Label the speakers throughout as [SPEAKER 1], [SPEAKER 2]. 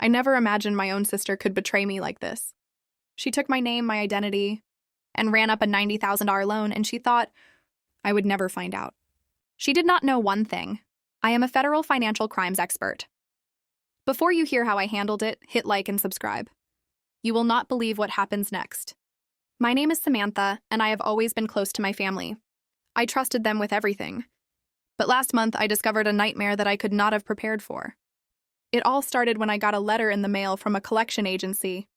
[SPEAKER 1] I never imagined my own sister could betray me like this. She took my name, my identity, and ran up a $90,000 loan, and she thought I would never find out. She did not know one thing. I am a federal financial crimes expert. Before you hear how I handled it, hit like and subscribe. You will not believe what happens next. My name is Samantha, and I have always been close to my family. I trusted them with everything. But last month, I discovered a nightmare that I could not have prepared for. It all started when I got a letter in the mail from a collection agency.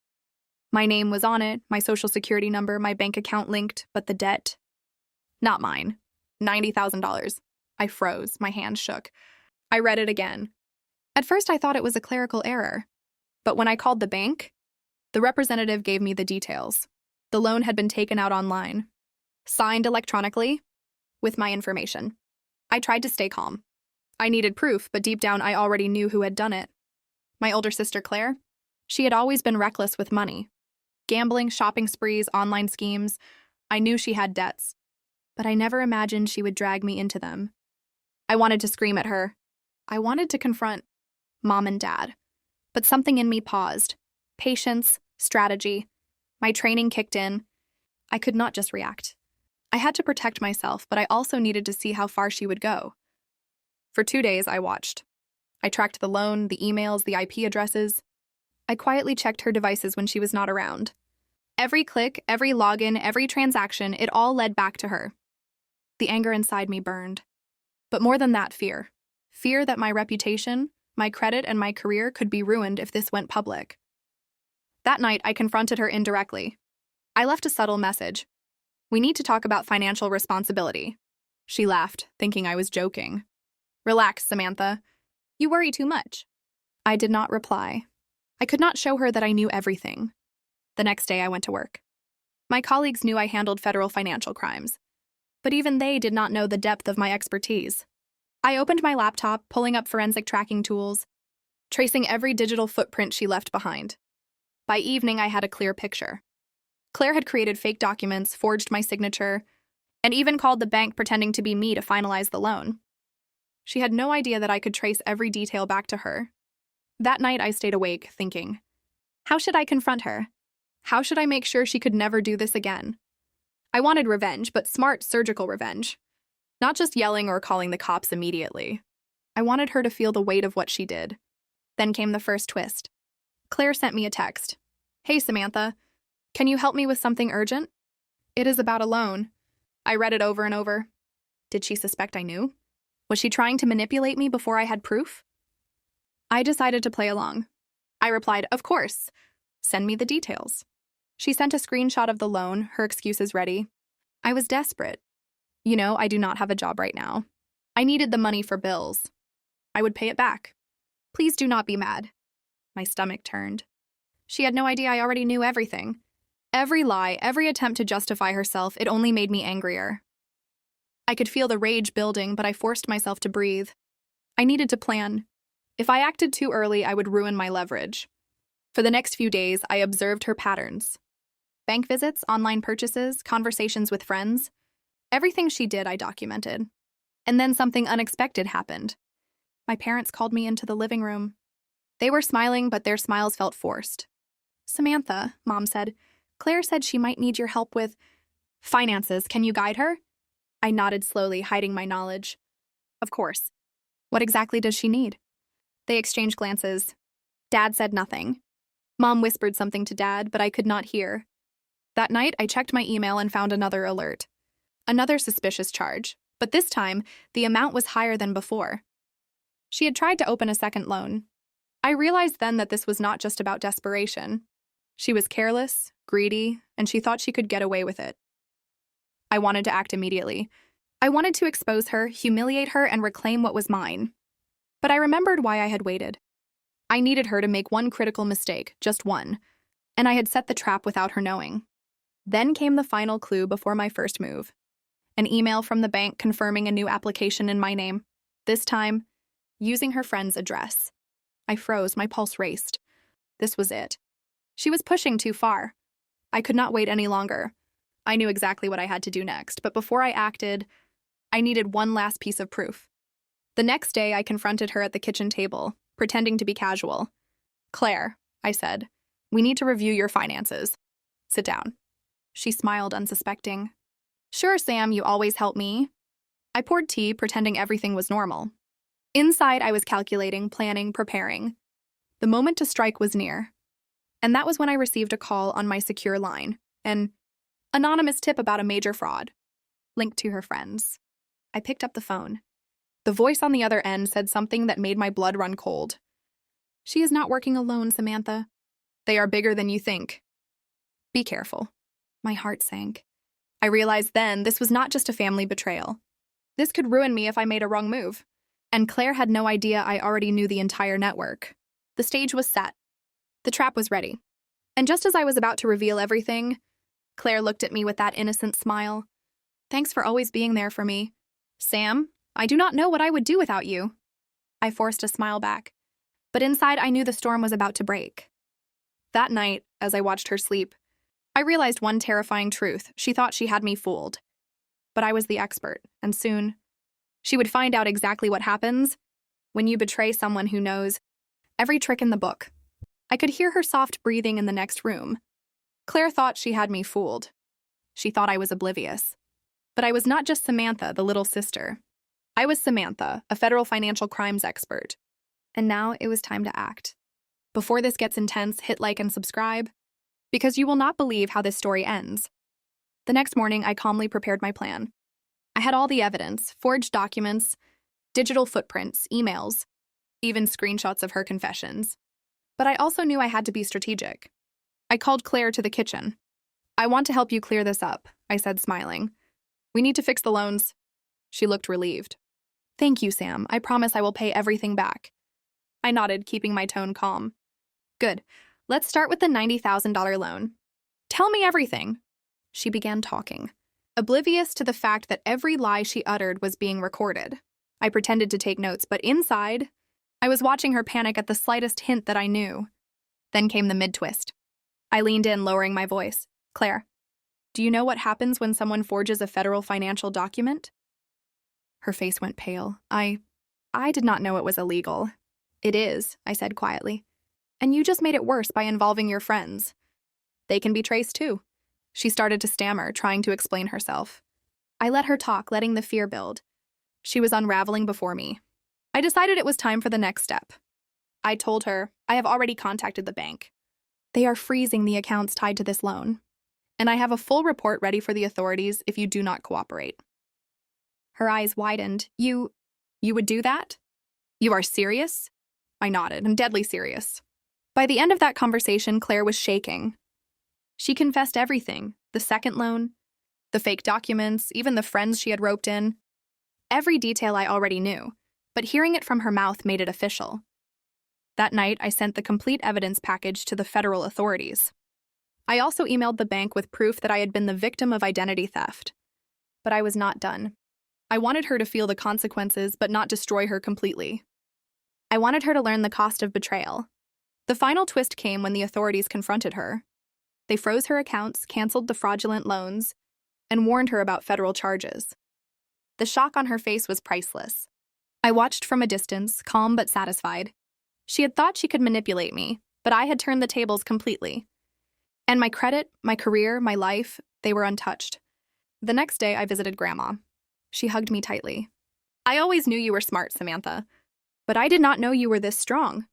[SPEAKER 1] My name was on it, my social security number, my bank account linked, but the debt? Not mine. $90,000. I froze, my hands shook. I read it again. At first, I thought it was a clerical error. But when I called the bank, the representative gave me the details. The loan had been taken out online, signed electronically, with my information. I tried to stay calm. I needed proof, but deep down I already knew who had done it. My older sister, Claire. She had always been reckless with money. Gambling, shopping sprees, online schemes. I knew she had debts, but I never imagined she would drag me into them. I wanted to scream at her. I wanted to confront Mom and Dad. But something in me paused. Patience, strategy. My training kicked in. I could not just react. I had to protect myself, but I also needed to see how far she would go. For 2 days, I watched. I tracked the loan, the emails, the IP addresses. I quietly checked her devices when she was not around. Every click, every login, every transaction, it all led back to her. The anger inside me burned. But more than that, fear. Fear that my reputation, my credit, and my career could be ruined if this went public. That night, I confronted her indirectly. I left a subtle message. We need to talk about financial responsibility. She laughed, thinking I was joking. Relax, Samantha. You worry too much. I did not reply. I could not show her that I knew everything. The next day, I went to work. My colleagues knew I handled federal financial crimes, but even they did not know the depth of my expertise. I opened my laptop, pulling up forensic tracking tools, tracing every digital footprint she left behind. By evening, I had a clear picture. Claire had created fake documents, forged my signature, and even called the bank pretending to be me to finalize the loan. She had no idea that I could trace every detail back to her. That night, I stayed awake, thinking, how should I confront her? How should I make sure she could never do this again? I wanted revenge, but smart, surgical revenge. Not just yelling or calling the cops immediately. I wanted her to feel the weight of what she did. Then came the first twist. Claire sent me a text. Hey, Samantha, can you help me with something urgent? It is about a loan. I read it over and over. Did she suspect I knew? Was she trying to manipulate me before I had proof? I decided to play along. I replied, of course. Send me the details. She sent a screenshot of the loan, her excuses ready. I was desperate. You know, I do not have a job right now. I needed the money for bills. I would pay it back. Please do not be mad. My stomach turned. She had no idea I already knew everything. Every lie, every attempt to justify herself, it only made me angrier. I could feel the rage building, but I forced myself to breathe. I needed to plan. If I acted too early, I would ruin my leverage. For the next few days, I observed her patterns. Bank visits, online purchases, conversations with friends. Everything she did, I documented. And then something unexpected happened. My parents called me into the living room. They were smiling, but their smiles felt forced. Samantha, Mom said, Claire said she might need your help with finances. Can you guide her? I nodded slowly, hiding my knowledge. Of course. What exactly does she need? They exchanged glances. Dad said nothing. Mom whispered something to Dad, but I could not hear. That night, I checked my email and found another alert. Another suspicious charge, but this time, the amount was higher than before. She had tried to open a second loan. I realized then that this was not just about desperation. She was careless, greedy, and she thought she could get away with it. I wanted to act immediately. I wanted to expose her, humiliate her, and reclaim what was mine. But I remembered why I had waited. I needed her to make one critical mistake, just one, and I had set the trap without her knowing. Then came the final clue before my first move. An email from the bank confirming a new application in my name. This time, using her friend's address. I froze, my pulse raced. This was it. She was pushing too far. I could not wait any longer. I knew exactly what I had to do next, but before I acted, I needed one last piece of proof. The next day, I confronted her at the kitchen table, pretending to be casual. Claire, I said, we need to review your finances. Sit down. She smiled, unsuspecting. Sure, Sam, you always help me. I poured tea, pretending everything was normal. Inside, I was calculating, planning, preparing. The moment to strike was near. And that was when I received a call on my secure line, an anonymous tip about a major fraud, linked to her friends. I picked up the phone. The voice on the other end said something that made my blood run cold. She is not working alone, Samantha. They are bigger than you think. Be careful. My heart sank. I realized then this was not just a family betrayal. This could ruin me if I made a wrong move. And Claire had no idea I already knew the entire network. The stage was set. The trap was ready. And just as I was about to reveal everything, Claire looked at me with that innocent smile. Thanks for always being there for me. Sam, I do not know what I would do without you. I forced a smile back. But inside, I knew the storm was about to break. That night, as I watched her sleep, I realized one terrifying truth. She thought she had me fooled. But I was the expert, and soon, she would find out exactly what happens when you betray someone who knows every trick in the book. I could hear her soft breathing in the next room. Claire thought she had me fooled. She thought I was oblivious. But I was not just Samantha, the little sister. I was Samantha, a federal financial crimes expert. And now it was time to act. Before this gets intense, hit like and subscribe, because you will not believe how this story ends. The next morning, I calmly prepared my plan. I had all the evidence, forged documents, digital footprints, emails, even screenshots of her confessions. But I also knew I had to be strategic. I called Claire to the kitchen. I want to help you clear this up, I said, smiling. We need to fix the loans. She looked relieved. Thank you, Sam. I promise I will pay everything back. I nodded, keeping my tone calm. Good. Let's start with the $90,000 loan. Tell me everything. She began talking, oblivious to the fact that every lie she uttered was being recorded. I pretended to take notes, but inside, I was watching her panic at the slightest hint that I knew. Then came the mid-twist. I leaned in, lowering my voice. Claire, do you know what happens when someone forges a federal financial document? Her face went pale. I did not know it was illegal. It is, I said quietly. And you just made it worse by involving your friends. They can be traced too. She started to stammer, trying to explain herself. I let her talk, letting the fear build. She was unraveling before me. I decided it was time for the next step. I told her, I have already contacted the bank. They are freezing the accounts tied to this loan. And I have a full report ready for the authorities if you do not cooperate. Her eyes widened. You would do that? You are serious? I nodded. I'm deadly serious. By the end of that conversation, Claire was shaking. She confessed everything, the second loan, the fake documents, even the friends she had roped in. Every detail I already knew, but hearing it from her mouth made it official. That night, I sent the complete evidence package to the federal authorities. I also emailed the bank with proof that I had been the victim of identity theft. But I was not done. I wanted her to feel the consequences, but not destroy her completely. I wanted her to learn the cost of betrayal. The final twist came when the authorities confronted her. They froze her accounts, canceled the fraudulent loans, and warned her about federal charges. The shock on her face was priceless. I watched from a distance, calm but satisfied. She had thought she could manipulate me, but I had turned the tables completely. And my credit, my career, my life, they were untouched. The next day, I visited Grandma. She hugged me tightly. I always knew you were smart, Samantha, but I did not know you were this strong.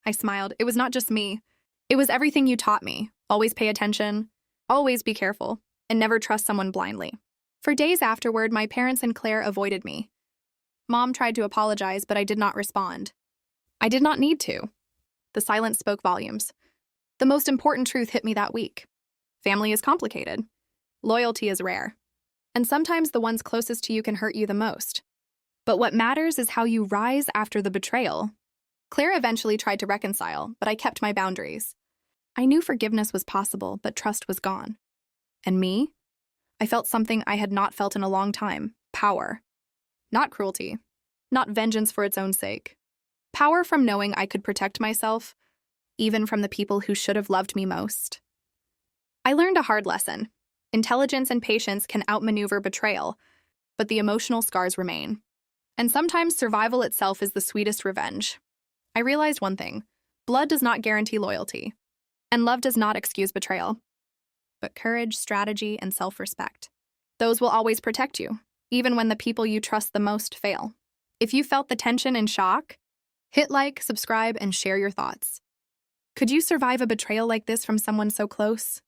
[SPEAKER 1] I smiled. It was not just me. It was everything you taught me. Always pay attention, always be careful, and never trust someone blindly. For days afterward, my parents and Claire avoided me. Mom tried to apologize, but I did not respond. I did not need to. The silence spoke volumes. The most important truth hit me that week. Family is complicated. Loyalty is rare. And sometimes the ones closest to you can hurt you the most. But what matters is how you rise after the betrayal. Claire eventually tried to reconcile, but I kept my boundaries. I knew forgiveness was possible, but trust was gone. And me? I felt something I had not felt in a long time. Power. Not cruelty. Not vengeance for its own sake. Power from knowing I could protect myself, even from the people who should have loved me most. I learned a hard lesson. Intelligence and patience can outmaneuver betrayal, but the emotional scars remain. And sometimes survival itself is the sweetest revenge. I realized one thing. Blood does not guarantee loyalty, and love does not excuse betrayal. But courage, strategy, and self-respect, those will always protect you, even when the people you trust the most fail. If you felt the tension and shock, hit like, subscribe, and share your thoughts. Could you survive a betrayal like this from someone so close?